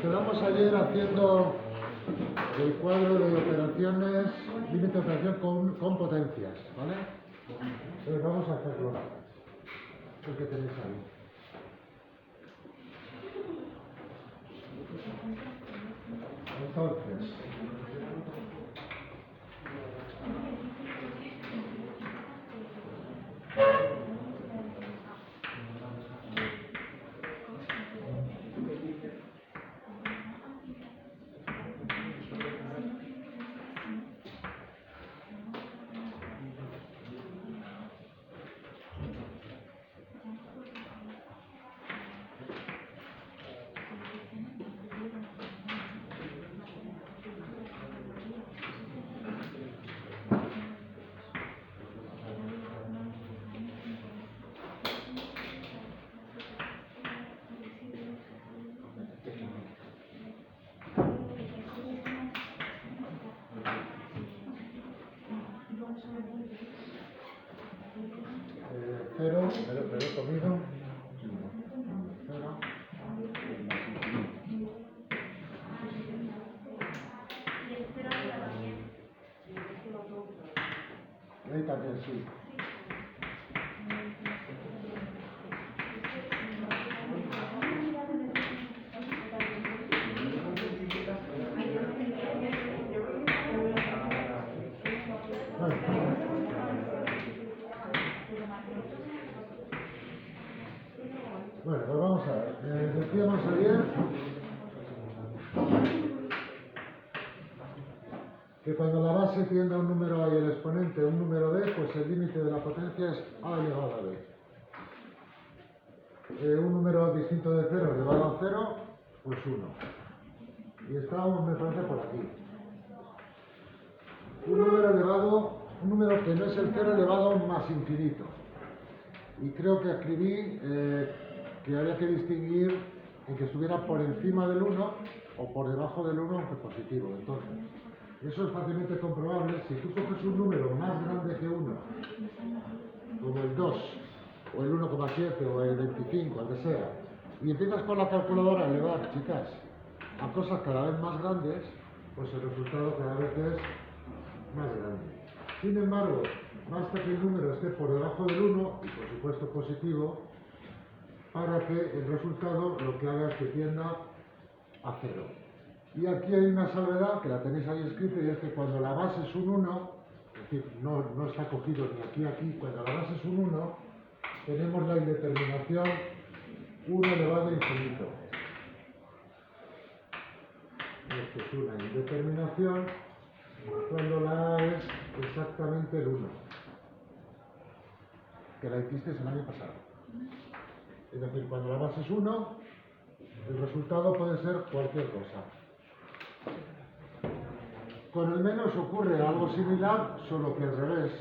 quedamos ayer haciendo el cuadro de operaciones, límite de operación con potencias, ¿vale? Entonces vamos a hacerlo. El que tenéis ahí. Entonces, cero conmigo. Cero. Ahí también, sí. Bueno, pues vamos a ver. Decíamos ayer que cuando la base tiende a un número A y el exponente a un número B, pues el límite de la potencia es A elevado a B. Un número distinto de 0 elevado a 0, pues 1. Y estábamos, me parece, por aquí. Un número que no es el 0 elevado a un más infinito. Y creo que escribí que había que distinguir en que estuviera por encima del 1 o por debajo del 1, aunque positivo. Entonces, eso es fácilmente comprobable. Si tú coges un número más grande que 1, como el 2, o el 1,7, o el 25, el que sea, y empiezas con la calculadora a elevar, chicas, a cosas cada vez más grandes, pues el resultado cada vez es más grande. Sin embargo, basta que el número esté por debajo del 1, y por supuesto positivo, para que el resultado lo que haga es que tienda a 0. Y aquí hay una salvedad, que la tenéis ahí escrita, y es que cuando la base es un 1, es decir, no está cogido ni aquí, cuando la base es un 1, tenemos la indeterminación 1 elevado a infinito. Esto es una indeterminación cuando la A es exactamente el 1, que la hicisteis el año pasado. Es decir, cuando la base es 1, el resultado puede ser cualquier cosa. Con el menos ocurre algo similar, solo que al revés.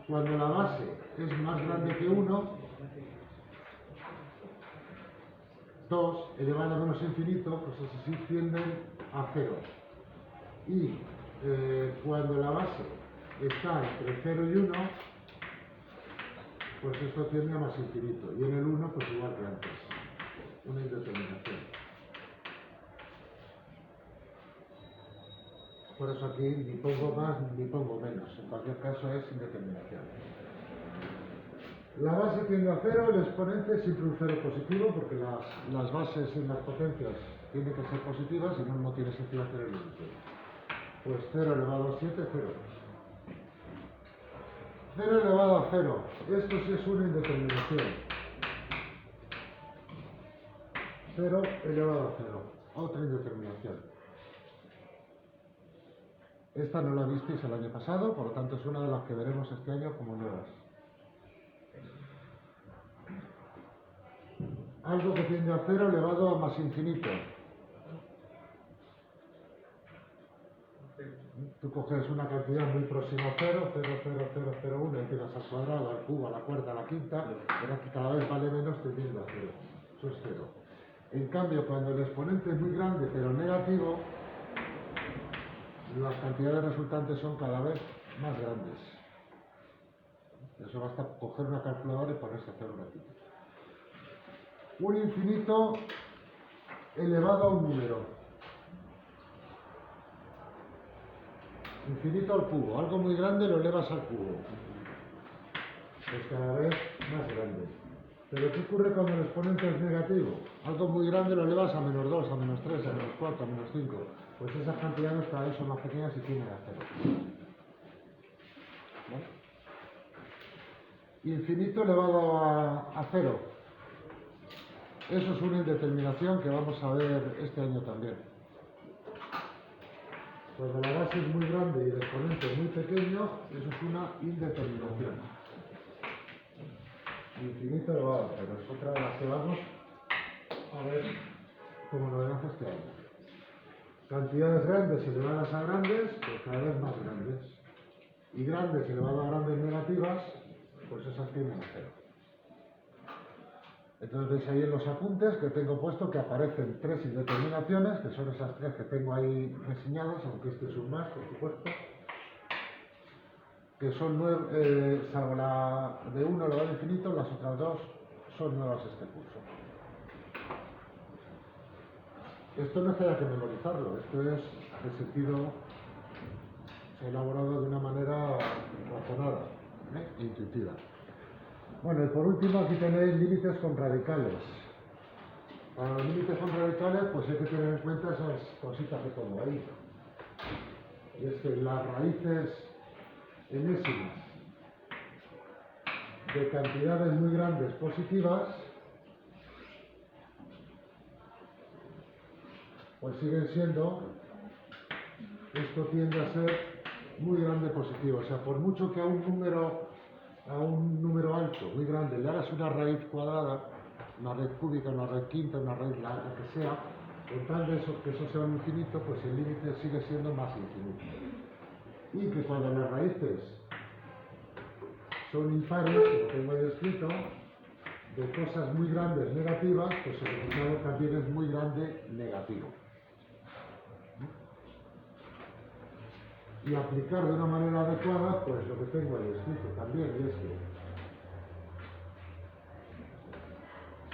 Cuando la base es más grande que 1, 2 elevado a menos infinito, pues así tienden a 0. Y cuando la base está entre 0 y 1, pues esto tiende a más infinito. Y en el 1, pues igual que antes. Una indeterminación. Por eso aquí ni pongo más ni pongo menos. En cualquier caso es indeterminación. La base tiende a 0, el exponente siempre un 0 positivo, porque las bases en las potencias tienen que ser positivas, si no tiene sentido hacer el límite. Pues 0 elevado a 7, 0. 0 elevado a 0. Esto sí es una indeterminación. 0 elevado a 0. Otra indeterminación. Esta no la visteis el año pasado, por lo tanto es una de las que veremos este año como nuevas. Algo que tiende a 0 elevado a más infinito. Tú coges una cantidad muy próxima a 0, 0, 0, 0, 0, 1, empiezas al cuadrado, al cubo, a la cuarta, a la quinta, verás que cada vez vale menos tendiendo a 0. Eso es 0. En cambio, cuando el exponente es muy grande pero negativo, las cantidades resultantes son cada vez más grandes. Eso basta coger una calculadora y ponerse a hacer un ratito. Un infinito elevado a un número. Infinito al cubo. Algo muy grande lo elevas al cubo. Pues cada vez más grande. Pero ¿qué ocurre cuando el exponente es negativo? Algo muy grande lo elevas a menos 2, a menos 3, a menos 4, a menos 5. Pues esas cantidades cada vez son más pequeñas y tienden a cero. ¿Vale? Infinito elevado a cero. Eso es una indeterminación que vamos a ver este año también. Cuando la base es muy grande y el exponente muy pequeño, eso es una indeterminación. Infinito elevado a cero. Es otra de las que vamos a ver como novedad este año. Cantidades grandes elevadas a grandes, pues cada vez más grandes. Y grandes elevadas a grandes negativas, pues esas tienden a cero. Entonces veis ahí en los apuntes que tengo puesto que aparecen 3 indeterminaciones, que son esas 3 que tengo ahí reseñadas, aunque este es un más, por supuesto, que son salvo la de 1 elevado a infinito, las otras 2 son nuevas este curso. Esto no es que haya que memorizarlo, esto es de sentido, se ha elaborado de una manera razonada, intuitiva. Bueno, y por último aquí tenéis límites con radicales. Para los límites con radicales, pues hay que tener en cuenta esas cositas que pongo ahí. Y es que las raíces enésimas de cantidades muy grandes positivas, pues siguen siendo, esto tiende a ser muy grande positivo. O sea, por mucho que a un número alto, muy grande, le hagas una raíz cuadrada, una raíz cúbica, una raíz quinta, una raíz larga, que sea, con tal de eso, que eso sea un infinito, pues el límite sigue siendo más infinito. Y que cuando las raíces son impares, como tengo ahí escrito, de cosas muy grandes negativas, pues el resultado también es muy grande negativo. Y aplicar de una manera adecuada, pues lo que tengo ahí escrito también, y es que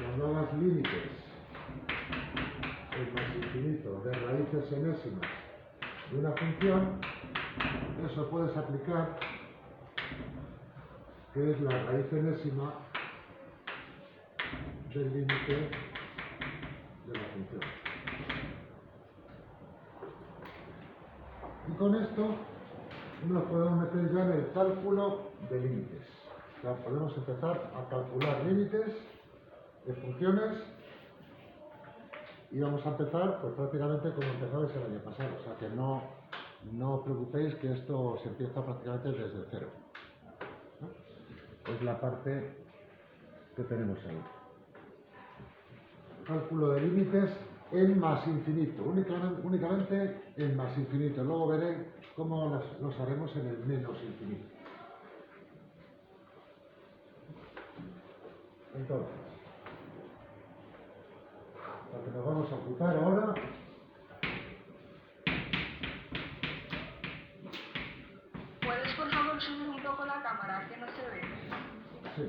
cuando hagas límites en más infinito de raíces enésimas de una función, eso puedes aplicar, que es la raíz enésima del límite de la función. Y con esto nos podemos meter ya en el cálculo de límites. O sea, podemos empezar a calcular límites de funciones y vamos a empezar pues prácticamente como empezamos el año pasado. O sea que no os preocupéis que esto se empieza prácticamente desde cero. ¿No? Es la parte que tenemos ahí. Cálculo de límites en más infinito, únicamente en más infinito. Luego veré cómo los haremos en el menos infinito. Entonces, lo que nos vamos a ocupar ahora ¿Puedes por favor subir un poco la cámara que no se ve? sí.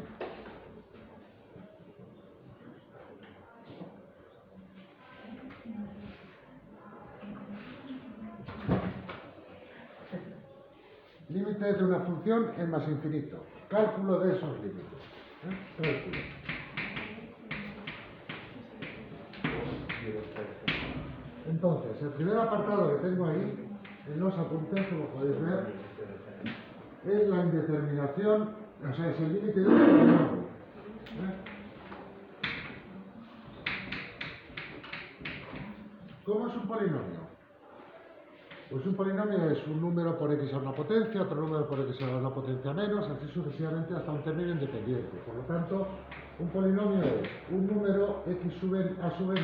Límites de una función en más infinito. Cálculo de esos límites. Cálculo. Entonces, el primer apartado que tengo ahí, en los apuntes, como podéis ver, es la indeterminación, o sea, es el límite de un polinomio. ¿Cómo es un polinomio? Pues un polinomio es un número por x a una potencia, otro número por x a una potencia menos, así sucesivamente hasta un término independiente. Por lo tanto, un polinomio es un número x sub n, a sub n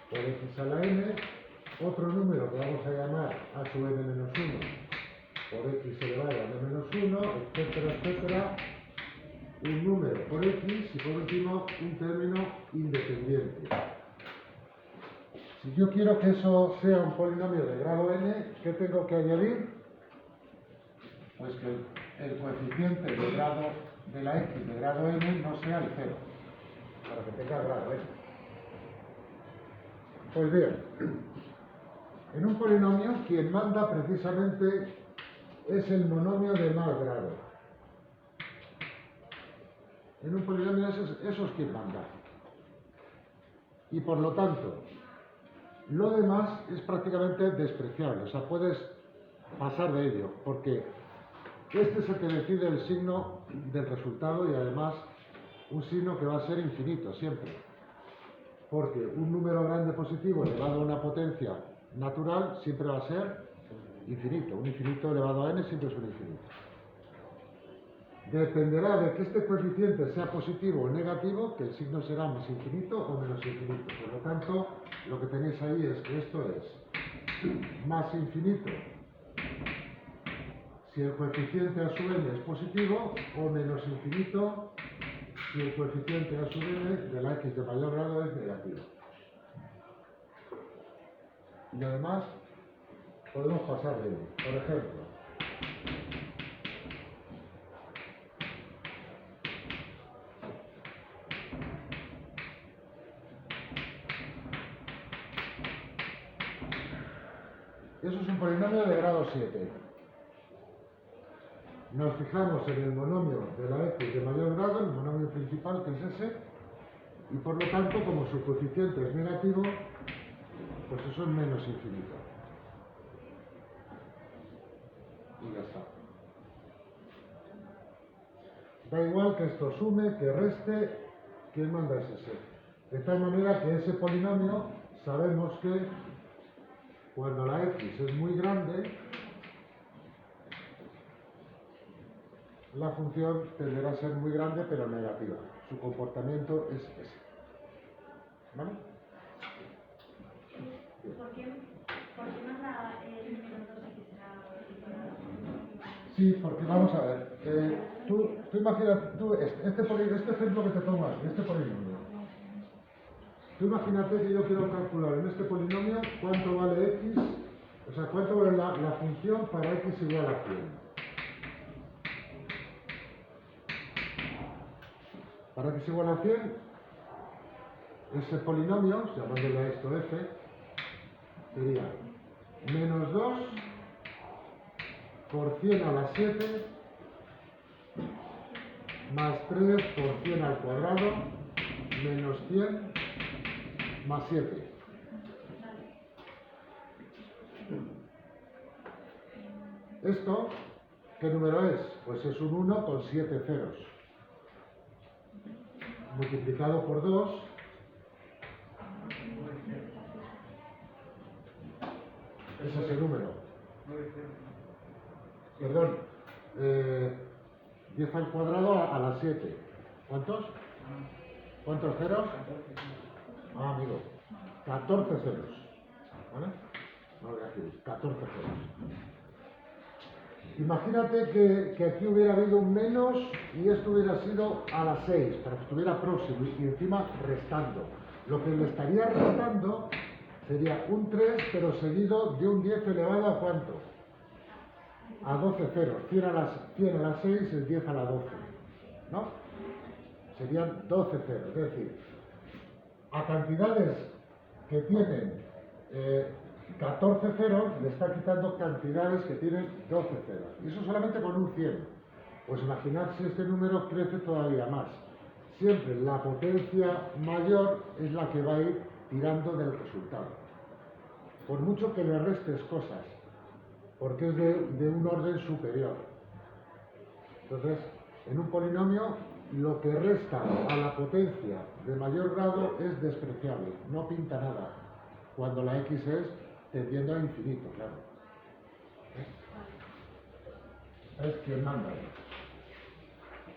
por x a la n, otro número que vamos a llamar a sub n menos 1 por x elevado a n menos 1, etcétera, etcétera, un número por x y por último un término independiente. Si yo quiero que eso sea un polinomio de grado n, ¿qué tengo que añadir? Pues que el coeficiente de grado de la x de grado n no sea el 0, para que tenga grado n. Pues bien, en un polinomio quien manda precisamente es el monomio de mal grado. En un polinomio eso es quien manda. Y por lo tanto, lo demás es prácticamente despreciable. O sea, puedes pasar de ello, porque este es el que decide el signo del resultado y además un signo que va a ser infinito siempre. Porque un número grande positivo elevado a una potencia natural siempre va a ser infinito. Un infinito elevado a n siempre es un infinito. Dependerá de que este coeficiente sea positivo o negativo, que el signo será más infinito o menos infinito. Por lo tanto, lo que tenéis ahí es que esto es más infinito si el coeficiente a su n es positivo, o menos infinito si el coeficiente a su n de la x de mayor grado es negativo. Y además podemos pasar de ello. Por ejemplo, eso es un polinomio de grado 7. Nos fijamos en el monomio de la x de mayor grado, el monomio principal, que es ese, y por lo tanto, como su coeficiente es negativo, pues eso es menos infinito. Y ya está. Da igual que esto sume, que reste, quien manda es ese. De tal manera que ese polinomio sabemos que cuando la x es muy grande, la función tenderá a ser muy grande pero negativa. Su comportamiento es ese. ¿Vale? ¿Por qué no da el número 2x será? Sí, porque vamos a ver. Tú imagínate, este ejemplo que te pongo aquí, este polinomio. Tú imagínate que yo quiero calcular en este polinomio cuánto vale x, o sea, cuánto vale la función para x igual a 100. Para x igual a 100, ese polinomio, llamándole a esto f, sería menos 2 por 100 a la 7 más 3 por 100 al cuadrado menos 100 más 7. ¿Esto qué número es? Pues es un 1 con 7 ceros. Multiplicado por 2, es ese número. Perdón, 10 al cuadrado a la 7. ¿Cuántos? ¿Cuántos ceros? Ah, amigo, 14 ceros. ¿Vale? No voy a escribir, 14 ceros. Imagínate que aquí hubiera habido un menos y esto hubiera sido a las 6, para que estuviera próximo y encima restando. Lo que le estaría restando sería un 3, pero seguido de un 10 elevado a ¿cuánto? A 12 ceros. 100 a las 6 es 10 a la 12. ¿No? Serían 12 ceros. Es decir, a cantidades que tienen 14 ceros, le está quitando cantidades que tienen 12 ceros. Y eso solamente con un 100. Pues imaginad si este número crece todavía más. Siempre la potencia mayor es la que va a ir tirando del resultado. Por mucho que le restes cosas, porque es de un orden superior. Entonces, en un polinomio, lo que resta a la potencia de mayor grado es despreciable, no pinta nada, cuando la x es tendiendo a infinito, claro. Es quien manda.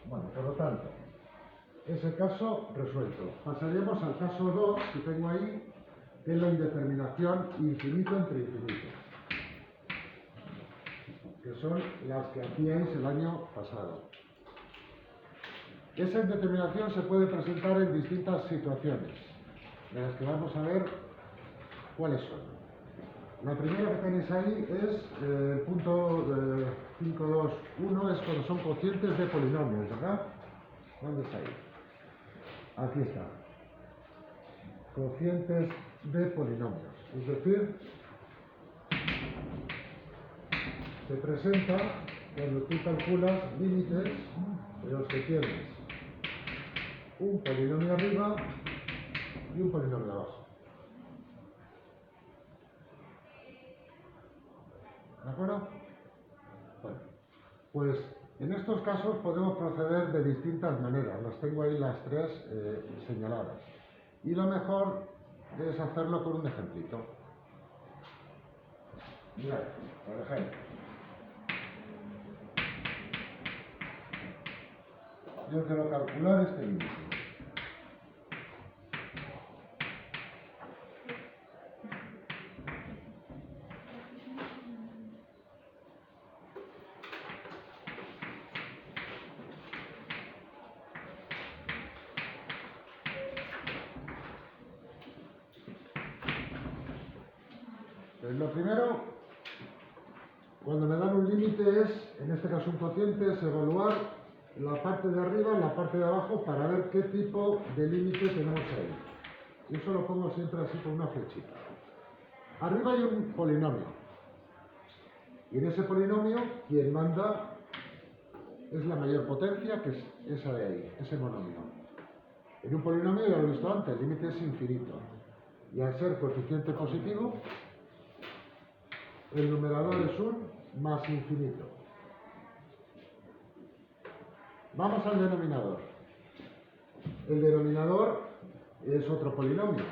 Bueno, por lo tanto, ese caso resuelto. Pasaríamos al caso 2, que tengo ahí, que es la indeterminación infinito entre infinito, que son las que hacíais el año pasado. Esa indeterminación se puede presentar en distintas situaciones, de las que vamos a ver cuáles son. La primera que tenéis ahí es el punto 5.2.1, es cuando son cocientes de polinomios, ¿verdad? ¿Dónde está ahí? Aquí está. cocientes de polinomios. Es decir, se presenta cuando tú calculas límites en los que tienes un polinomio arriba y un polinomio abajo. ¿De acuerdo? Bueno, pues en estos casos podemos proceder de distintas maneras. Las tengo ahí las tres señaladas. Y lo mejor es hacerlo con un ejemplito. Mirad, por ejemplo. Yo quiero calcular este límite. Pues lo primero, cuando me dan un límite es, en este caso un cociente, es evaluar la parte de arriba y la parte de abajo para ver qué tipo de límite tenemos ahí. Y eso lo pongo siempre así con una flechita. Arriba hay un polinomio. Y en ese polinomio, quien manda es la mayor potencia, que es esa de ahí, ese monomio. En un polinomio, ya lo he visto antes, el límite es infinito. Y al ser coeficiente positivo, el numerador es un más infinito. Vamos al denominador. El denominador es otro polinomio.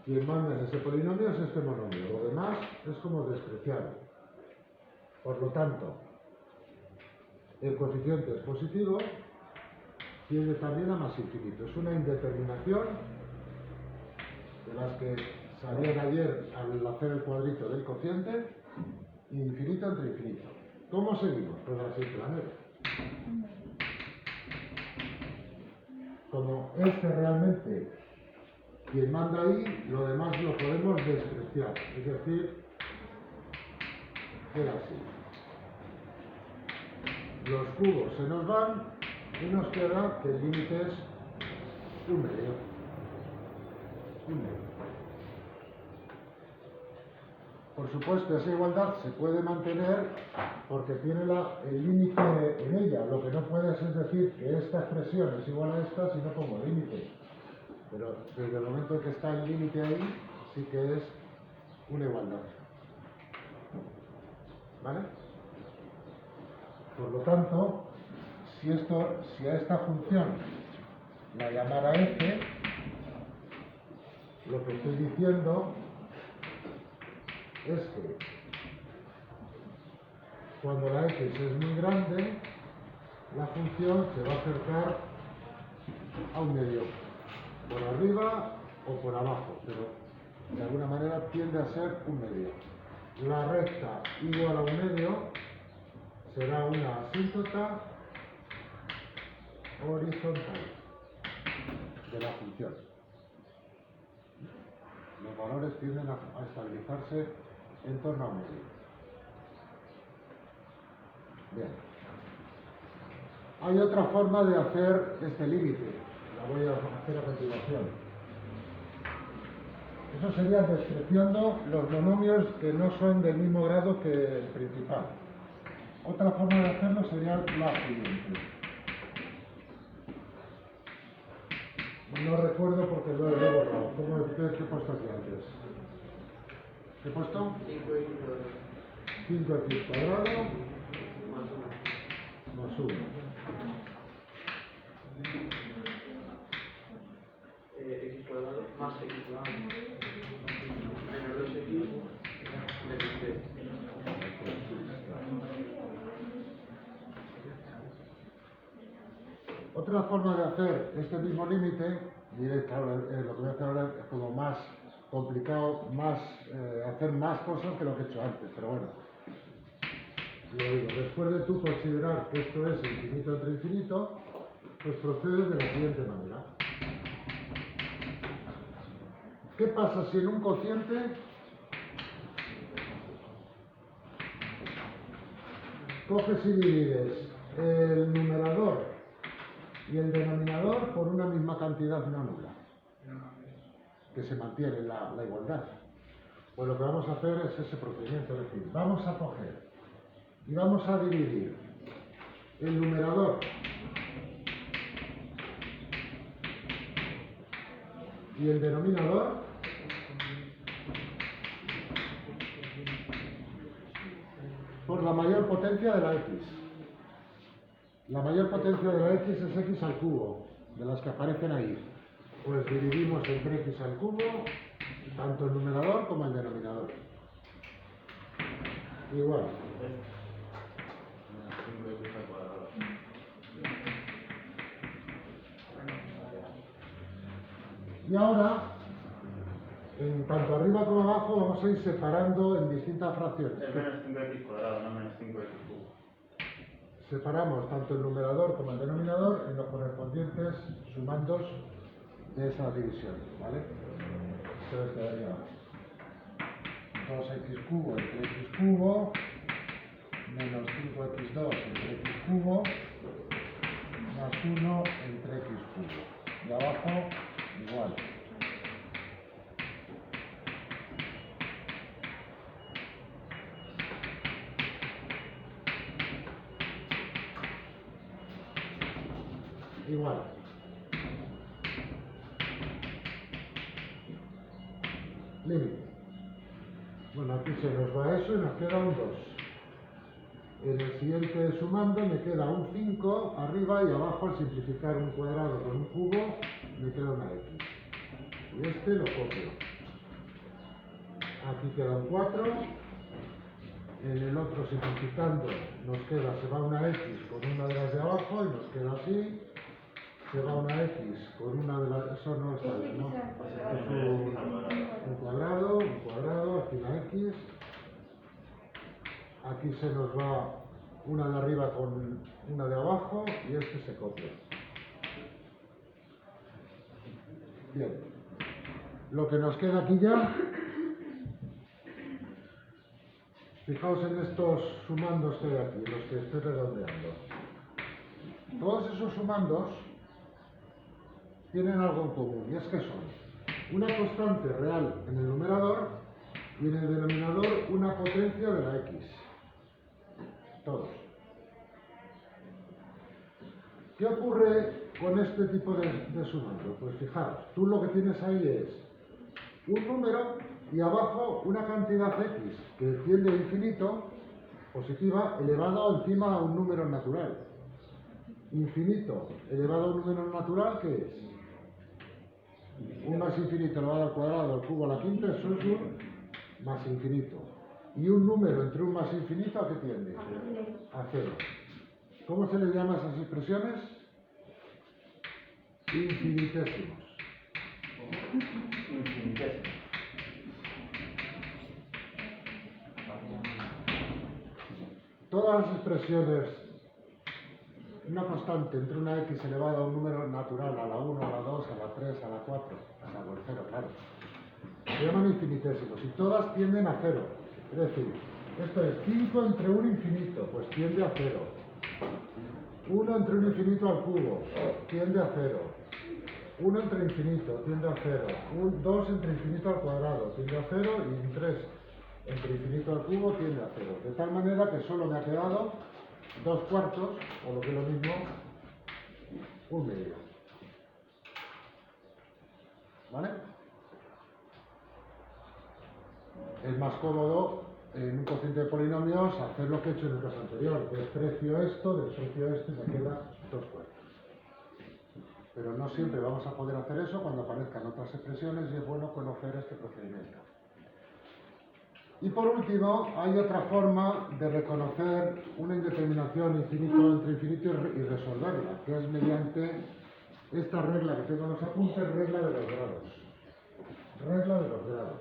Quien manda en ese polinomio es este monomio. Lo demás es como despreciable. Por lo tanto, el coeficiente es positivo, tiende también a más infinito. Es una indeterminación de las que salían ayer al hacer el cuadrito del cociente, infinito entre infinito. ¿Cómo seguimos? Pues de la siguiente manera. Como este realmente quien manda ahí, lo demás lo podemos despreciar. Es decir, queda así. Los cubos se nos van y nos queda que el límite es un medio. Un medio. Por supuesto, esa igualdad se puede mantener porque tiene el límite en ella. Lo que no puedes es decir que esta expresión es igual a esta si no pongo límite. Pero desde el momento en que está el límite ahí, sí que es una igualdad. ¿Vale? Por lo tanto, si a esta función la llamara f, lo que estoy diciendo es que cuando la x es muy grande, la función se va a acercar a un medio, por arriba o por abajo, pero de alguna manera tiende a ser un medio. La recta igual a un medio será una asíntota horizontal de la función. Los valores tienden a estabilizarse en torno a un medio. Bien. Hay otra forma de hacer este límite. La voy a hacer a continuación. Eso sería despreciando los monomios que no son del mismo grado que el principal. Otra forma de hacerlo sería la siguiente. No recuerdo porque lo he borrado. ¿Qué he puesto aquí antes? ¿Qué he puesto? 5x cuadrado más 1. X cuadrado más X cuadrado menos 2X menos 3. Otra forma de hacer este mismo límite, diré, claro, lo que voy a hacer ahora es como más complicado, hacer más cosas que lo que he hecho antes, pero bueno, lo digo, después de tú considerar que esto es infinito entre infinito, pues procedes de la siguiente manera. ¿Qué pasa si en un cociente coges y divides el numerador y el denominador por una misma cantidad no nula? que se mantiene la igualdad. Pues lo que vamos a hacer es ese procedimiento, es decir, vamos a coger y vamos a dividir el numerador y el denominador por la mayor potencia de la x. La mayor potencia de la x es x al cubo, de las que aparecen ahí. Pues dividimos entre x al cubo tanto el numerador como el denominador. Igual. Y ahora, en tanto arriba como abajo, vamos a ir separando en distintas fracciones. Es menos 5x cuadrado, no menos 5x cubo. Separamos tanto el numerador como el denominador en los correspondientes sumandos de esa división, ¿vale? Entonces quedaría 2x cubo entre x cubo menos 5x2 entre x cubo más 1 entre x cubo. Y abajo igual. Igual. Límite. Bueno, aquí se nos va eso y nos queda un 2. En el siguiente sumando me queda un 5 arriba y abajo, al simplificar un cuadrado con un cubo, me queda una x. Y este lo copio. Aquí queda un 4. En el otro, simplificando, nos queda, se va una x con una de las de abajo y nos queda así. Se va una x con una de las... Eso no está bien, ¿no? Es un cuadrado, aquí una x. Aquí se nos va una de arriba con una de abajo y este se copia. Bien. Lo que nos queda aquí ya... Fijaos en estos sumandos que hay aquí, los que estoy redondeando. Todos esos sumandos tienen algo en común, y es que son una constante real en el numerador y en el denominador una potencia de la x. Todos. ¿Qué ocurre con este tipo de sumando? Pues fijaos, tú lo que tienes ahí es un número y abajo una cantidad x que tiende a infinito, positiva, elevado encima a un número natural. Infinito elevado a un número natural, ¿qué es? 1 más infinito elevado al cuadrado al cubo a la quinta, eso es un más infinito. Y un número entre un más infinito, ¿a qué tiende? A 0. ¿Cómo se le llama a esas expresiones? Infinitésimos. Todas las expresiones, una constante entre una x elevada a un número natural, a la 1, a la 2, a la 3, a la 4, hasta el 0, claro, se llaman infinitésimos y todas tienden a 0. Es decir, esto es 5 entre un infinito, pues tiende a 0. 1 entre un infinito al cubo, tiende a 0. 1 entre infinito, tiende a 0. 2 entre infinito al cuadrado, tiende a 0. Y 3 entre infinito al cubo, tiende a 0. De tal manera que solo me ha quedado 2 cuartos, o lo que es lo mismo, 1 medio. ¿Vale? Es más cómodo en un cociente de polinomios hacer lo que he hecho en el caso anterior. Desprecio esto y me queda 2 cuartos. Pero no siempre vamos a poder hacer eso cuando aparezcan otras expresiones y es bueno conocer este procedimiento. Y por último, hay otra forma de reconocer una indeterminación infinito entre infinito y resolverla, que es mediante esta regla que tengo en los apuntes, regla de los grados. Regla de los grados.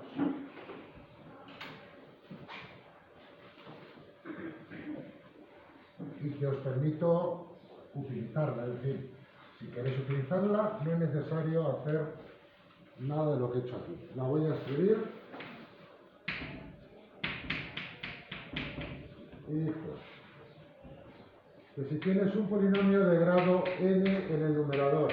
Y que os permito utilizarla, es decir, si queréis utilizarla, no es necesario hacer nada de lo que he hecho aquí. La voy a escribir y dice que si tienes un polinomio de grado n en el numerador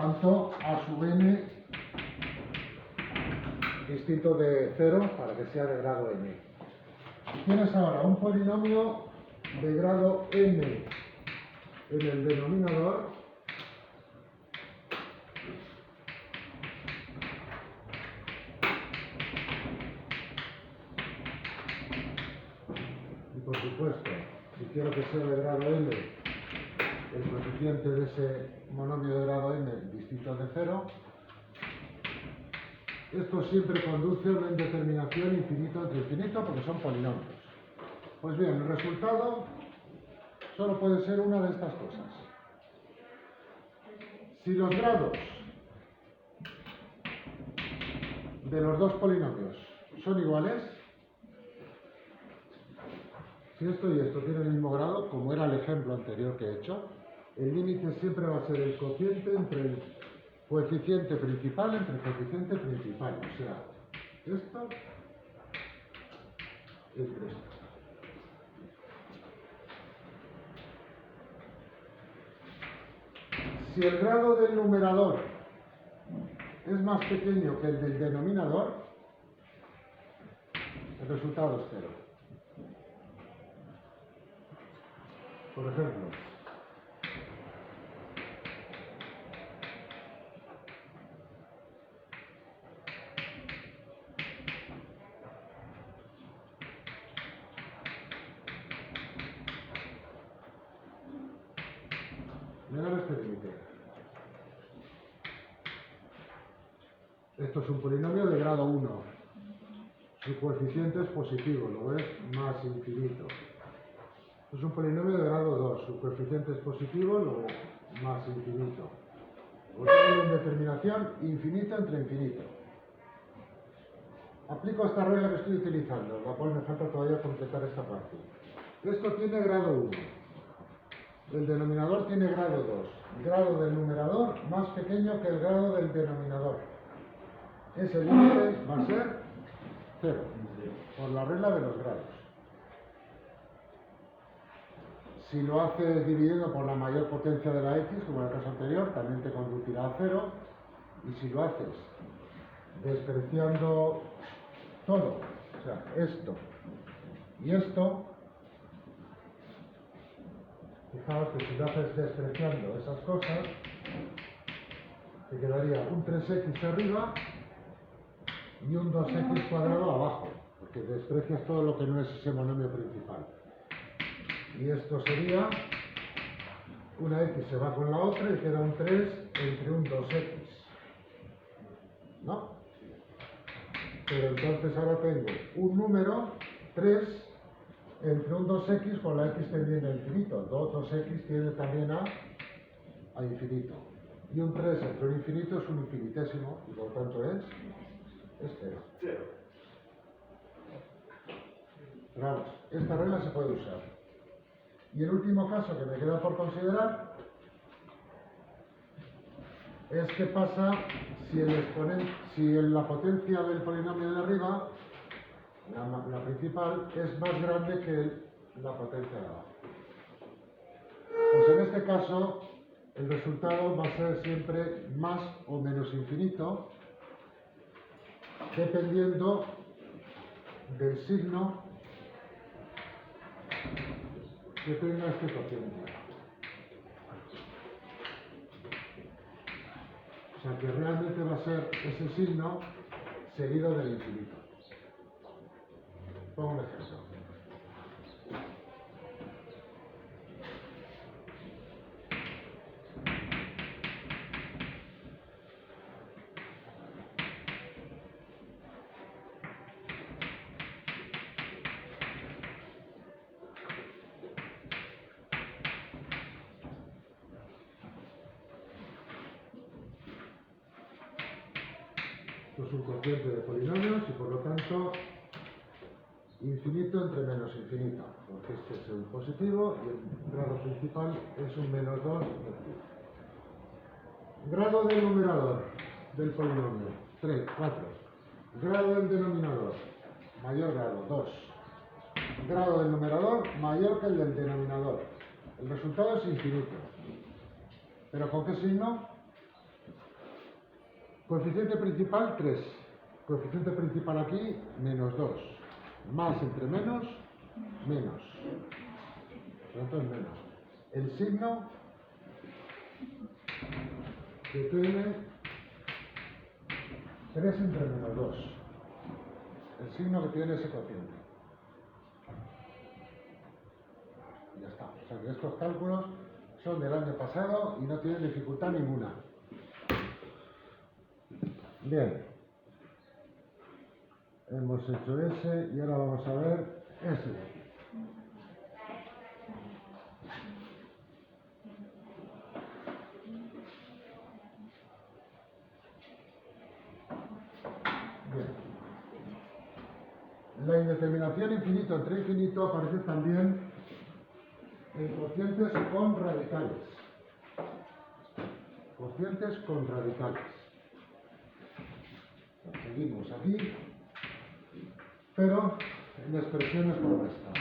tanto a sub n distinto de 0 para que sea de grado n. Tienes ahora un polinomio de grado n en el denominador y, por supuesto, si quiero que sea de grado n el coeficiente de ese monomio de grado n distinto de 0, esto siempre conduce a una indeterminación infinito entre infinito porque son polinomios. Pues bien, el resultado solo puede ser una de estas cosas. Si los grados de los dos polinomios son iguales, si esto y esto tienen el mismo grado, como era el ejemplo anterior que he hecho, el límite siempre va a ser el cociente entre el coeficiente principal entre el coeficiente principal. O sea, esto entre esto. Si el grado del numerador es más pequeño que el del denominador, el resultado es 0. Por ejemplo, mirad este límite. Esto es un polinomio de grado 1. Su coeficiente es positivo, lo ves, más infinito. Esto es un polinomio de grado 2. Su coeficiente es positivo, lo más infinito. Otra indeterminación infinito entre infinito. Aplico esta regla que estoy utilizando, la cual me falta todavía completar esta parte. Esto tiene grado 1. El denominador tiene grado 2. Grado del numerador más pequeño que el grado del denominador. Ese límite va a ser 0, por la regla de los grados. Si lo haces dividiendo por la mayor potencia de la x, como en el caso anterior, también te conducirá a 0. Y si lo haces despreciando todo, o sea, esto y esto, fijaos que si lo haces despreciando esas cosas, te quedaría un 3x arriba y un 2x cuadrado abajo, porque desprecias todo lo que no es ese monomio principal. Y esto sería, una x se va con la otra y queda un 3 entre un 2x. ¿No? Pero entonces ahora tengo un número, 3, entre un 2x con la x tendiendo a infinito. 2x tiende también a infinito. Y un 3 entre un infinito es un infinitésimo, y por tanto es 0. Pero vamos, esta regla se puede usar. Y el último caso que me queda por considerar es qué pasa si la potencia del polinomio de arriba, la principal, es más grande que la potencia de abajo. Pues en este caso, el resultado va a ser siempre más o menos infinito, dependiendo del signo que tenga este cociente. O sea que realmente va a ser ese signo seguido del infinito. Pongo un ejemplo. Esto es un cociente de polinomios y por lo tanto infinito entre menos infinito, porque este es un positivo y el grado principal es un menos 2 negativo. Grado del numerador del polinomio, 3, 4. Grado del denominador, mayor grado, 2. Grado del numerador mayor que el del denominador. El resultado es infinito. ¿Pero con qué signo? Coeficiente principal 3. Coeficiente principal aquí, menos 2. Más entre menos, menos. Por lo tanto es menos. El signo que tiene 3 entre menos 2. El signo que tiene ese cociente. Ya está. O sea que estos cálculos son del año pasado y no tienen dificultad ninguna. Bien. Hemos hecho ese y ahora vamos a ver ese. La indeterminación infinito entre infinito aparece también en cocientes con radicales. Cocientes con radicales. Seguimos aquí, pero en expresiones como esta.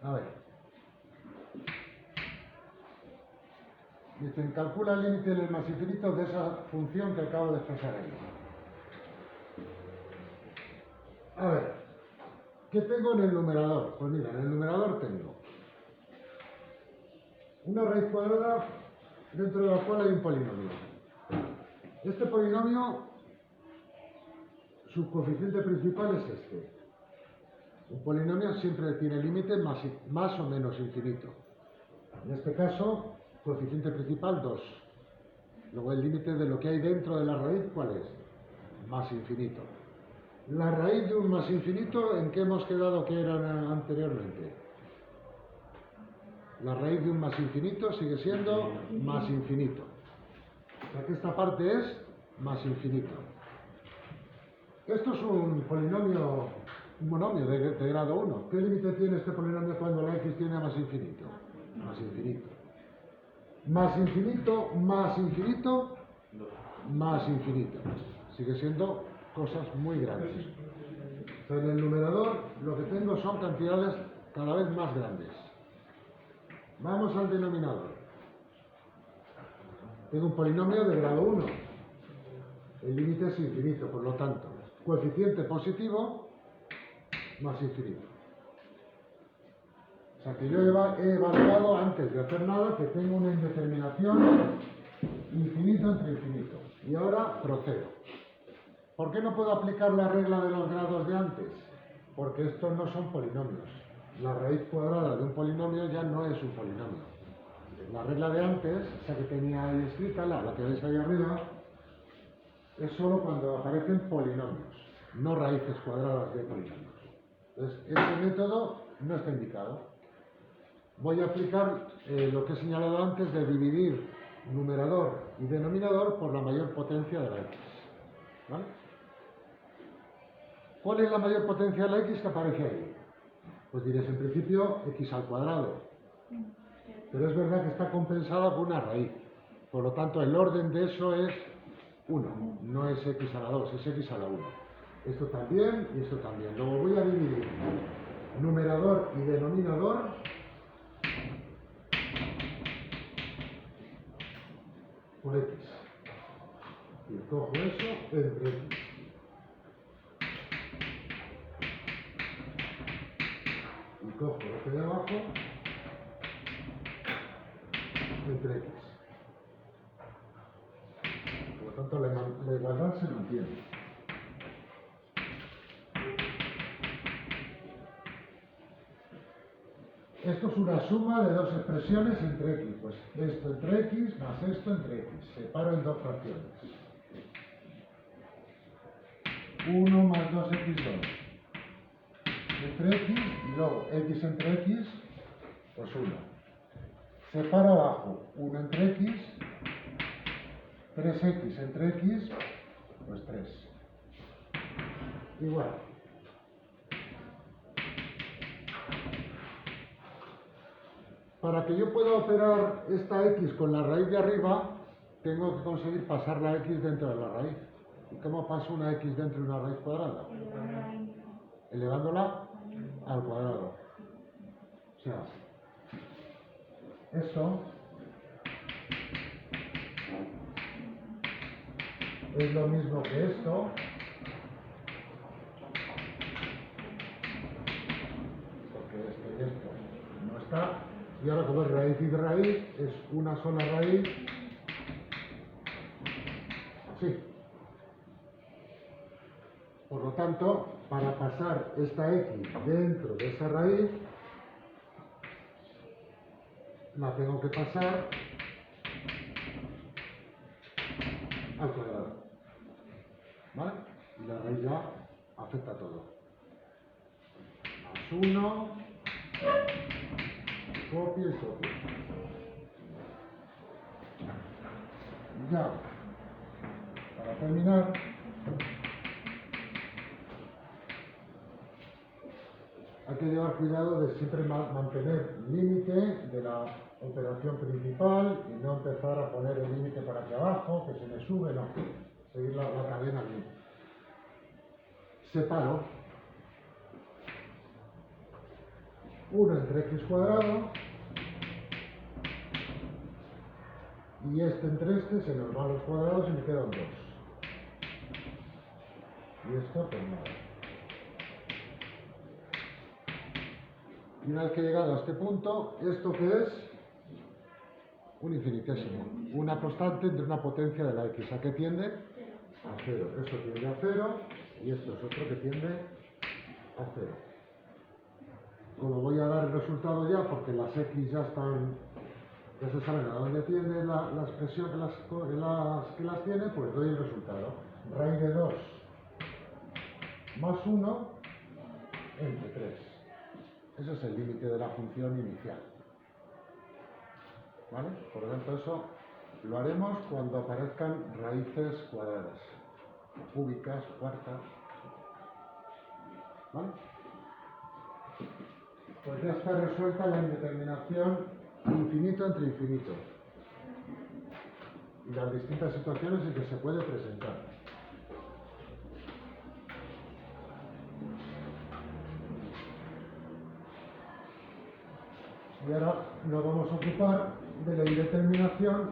A ver. Dicen, calcula el límite del más infinito de esa función que acabo de expresar ahí. A ver, ¿qué tengo en el numerador? Pues mira, en el numerador tengo una raíz cuadrada dentro de la cual hay un polinomio. Este polinomio, su coeficiente principal es este. Un polinomio siempre tiene límite más o menos infinito. En este caso, coeficiente principal 2. Luego el límite de lo que hay dentro de la raíz, ¿cuál es? Más infinito. La raíz de un más infinito, ¿en qué hemos quedado que era anteriormente? La raíz de un más infinito sigue siendo más infinito. O sea que esta parte es más infinito. Esto es un polinomio, un monomio de grado 1. ¿Qué límite tiene este polinomio cuando la x tiene a más infinito? Más infinito. Más infinito, más infinito, más infinito. Sigue siendo cosas muy grandes. O sea, en el numerador lo que tengo son cantidades cada vez más grandes. Vamos al denominador. Tengo un polinomio de grado 1. El límite es infinito, por lo tanto, coeficiente positivo más infinito. O sea que yo he evaluado antes de hacer nada que tengo una indeterminación infinito entre infinito. Y ahora procedo. ¿Por qué no puedo aplicar la regla de los grados de antes? Porque estos no son polinomios. La raíz cuadrada de un polinomio ya no es un polinomio. La regla de antes, esa que tenía ahí escrita, la que veis ahí arriba, es solo cuando aparecen polinomios, no raíces cuadradas de polinomios. Entonces, ese método no está indicado. Voy a aplicar lo que he señalado antes de dividir numerador y denominador por la mayor potencia de la x. ¿Vale? ¿Cuál es la mayor potencia de la x que aparece ahí? Pues diréis en principio x al cuadrado. Pero es verdad que está compensada por una raíz. Por lo tanto, el orden de eso es 1. No es x a la 2, es x a la 1. Esto también y esto también. Luego voy a dividir numerador y denominador por x. Y cojo eso entre x. Y cojo lo que de abajo entre x. Por lo tanto, la igualdad se mantiene. Esto es una suma de dos expresiones entre x. Pues esto entre x más esto entre x. Separo en dos fracciones. 1 más 2x2 entre x y luego x entre x, pues 1. Separo abajo 1 entre x, 3x entre x, pues 3. Igual. Para que yo pueda operar esta x con la raíz de arriba, tengo que conseguir pasar la x dentro de la raíz. ¿Y cómo paso una x dentro de una raíz cuadrada? Elevándola al cuadrado. O sea, esto es lo mismo que esto, porque esto y esto no está, y ahora como es raíz y raíz, es una sola raíz, así. Por lo tanto, para pasar esta x dentro de esa raíz, la tengo que pasar al cuadrado. ¿Vale? Y la raíz ya afecta a todo. Más 1, copio y copio. Y ya, para terminar, hay que llevar cuidado de siempre mantener límite de la operación principal y no empezar a poner el límite para aquí abajo, que se me sube, no. Seguir la cadena bien. Separo 1 entre x cuadrado y este entre este se nos van los cuadrados y me quedan 2. Y esto pues nada. Y una vez que he llegado a este punto, ¿esto qué es? Un infinitésimo. Una constante entre una potencia de la x. ¿A qué tiende? A 0. Eso tiende a 0 y esto es otro que tiende a 0. Como voy a dar el resultado ya, porque las x ya están, ya se saben a dónde tiende la expresión que las tiene, pues doy el resultado. Raíz de 2 más 1 entre 3. Ese es el límite de la función inicial. ¿Vale? Por lo tanto, eso lo haremos cuando aparezcan raíces cuadradas, cúbicas, cuartas. ¿Vale? Pues ya está resuelta la indeterminación infinito entre infinito y las distintas situaciones en que se puede presentar. Y ahora nos vamos a ocupar de la indeterminación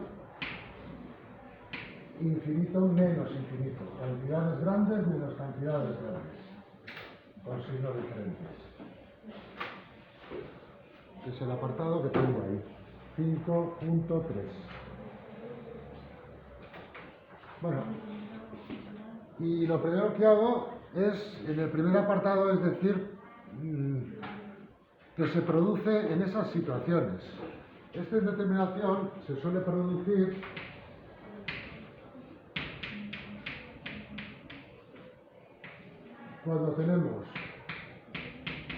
infinito menos infinito. Cantidades grandes menos cantidades grandes. Con signos diferentes. Es el apartado que tengo ahí. 5.3. Bueno, y lo primero que hago es, en el primer apartado, es decir, que se produce en esas situaciones. Esta indeterminación se suele producir cuando tenemos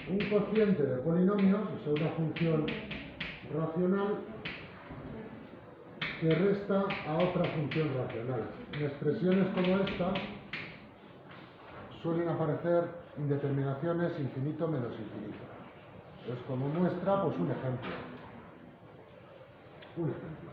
un cociente de polinomios, o sea, una función racional que resta a otra función racional. En expresiones como esta suelen aparecer indeterminaciones infinito menos infinito. Pues como muestra, pues un ejemplo. Un ejemplo.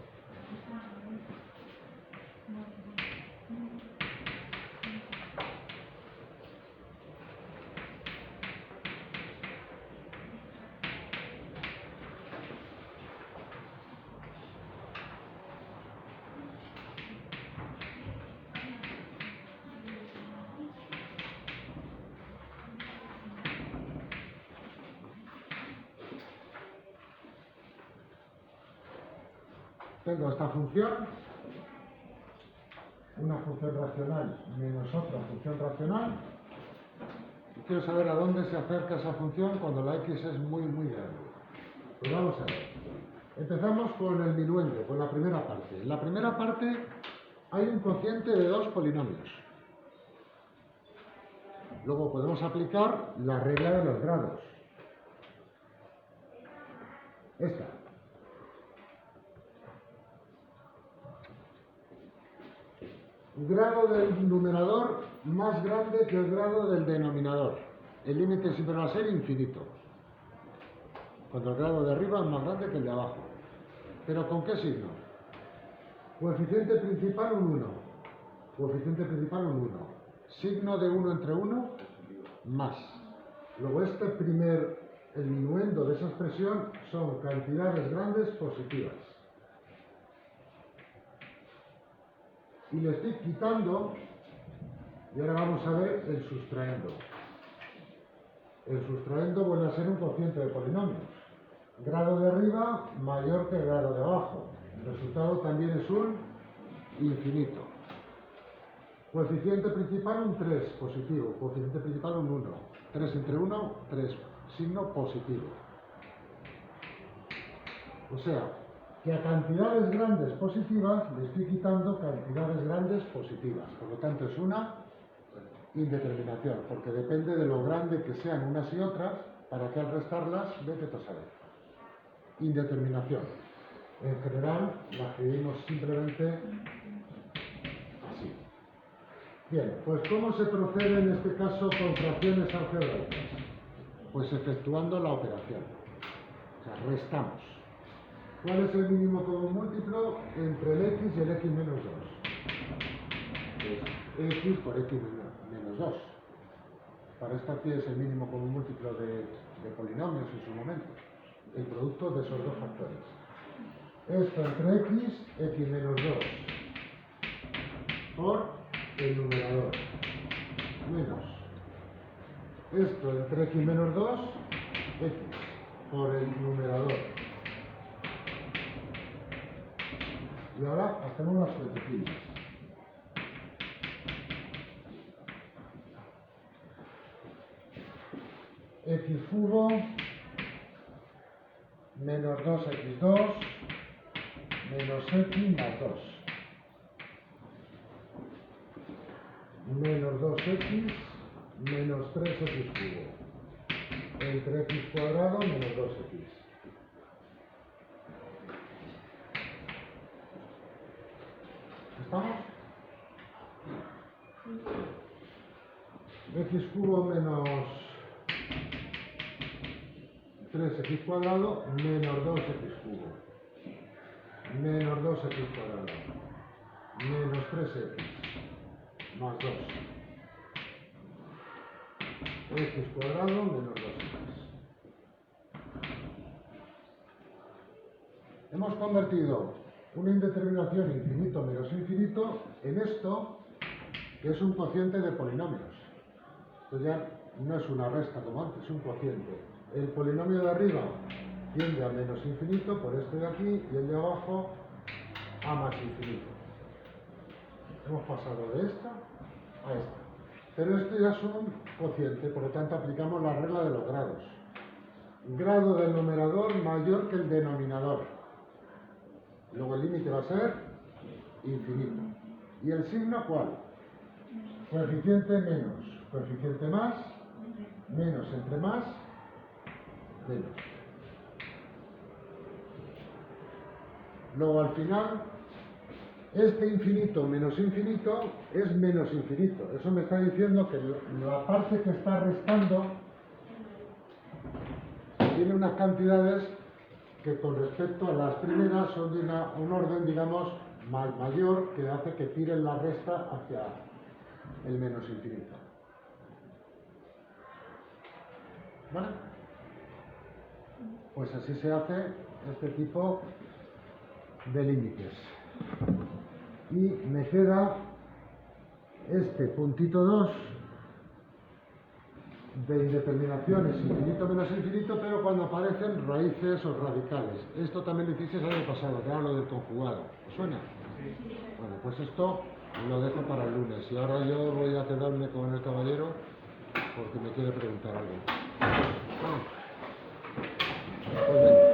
Tengo esta función, una función racional menos otra función racional, y quiero saber a dónde se acerca esa función cuando la x es muy, muy grande. Pues vamos a ver. Empezamos con el minuendo, con la primera parte. En la primera parte hay un cociente de 2 polinomios. Luego podemos aplicar la regla de los grados. Esta. Grado del numerador más grande que el grado del denominador. El límite siempre va a ser infinito. cuando el grado de arriba es más grande que el de abajo. ¿Pero con qué signo? Coeficiente principal un 1. Coeficiente principal un 1. Signo de 1 entre 1, más. Luego el minuendo de esa expresión son cantidades grandes positivas. Y le estoy quitando, y ahora vamos a ver el sustraendo. El sustraendo vuelve a ser un cociente de polinomios. Grado de arriba mayor que el grado de abajo. El resultado también es un infinito. Coeficiente principal un 3, positivo. Coeficiente principal un 1. 3 entre 1, 3. Signo positivo. O sea, que a cantidades grandes positivas le estoy quitando cantidades grandes positivas. Por lo tanto, es una indeterminación, porque depende de lo grande que sean unas y otras, para que al restarlas, vete a saber. Indeterminación. En general, la escribimos simplemente así. Bien, pues ¿cómo se procede en este caso con fracciones algebraicas? Pues efectuando la operación. O sea, restamos. ¿Cuál es el mínimo común múltiplo entre el x y el x menos 2? Pues x por x menos 2. Para esto aquí es el mínimo común múltiplo de polinomios en su momento. El producto de esos dos factores. Esto entre x menos 2 por el numerador, menos esto entre x menos 2, x por el numerador. Y ahora hacemos las cuentecillas. X cubo menos 2x2 menos x más 2. Menos 2x menos 3x cubo. Entre x cuadrado menos 2x. ¿Estamos? X cubo menos 3x cuadrado menos 2x cubo. Menos 2x cuadrado. Menos 3x. Más 2. X cuadrado menos 2x. Hemos convertido una indeterminación infinito menos infinito en esto, que es un cociente de polinomios. Esto ya no es una resta como antes, es un cociente. El polinomio de arriba tiende a menos infinito por este de aquí y el de abajo a más infinito. Hemos pasado de esta a esta. Pero este ya es un cociente, por lo tanto aplicamos la regla de los grados. Grado del numerador mayor que el denominador. Luego el límite va a ser infinito. ¿Y el signo cuál? Coeficiente menos, coeficiente más, menos entre más, menos. Luego al final, este infinito menos infinito es menos infinito. Eso me está diciendo que la parte que está restando tiene unas cantidades que con respecto a las primeras son de un orden, digamos, mayor, que hace que tiren la resta hacia el menos infinito. ¿Vale? Pues así se hace este tipo de límites. Y me queda este puntito 2 de indeterminaciones infinito menos infinito, pero cuando aparecen raíces o radicales. Esto también lo hiciste el año pasado, que era lo del conjugado. ¿Os suena? Bueno, pues esto lo dejo para el lunes. Y ahora yo voy a quedarme con el caballero porque me quiere preguntar algo. Pues venga.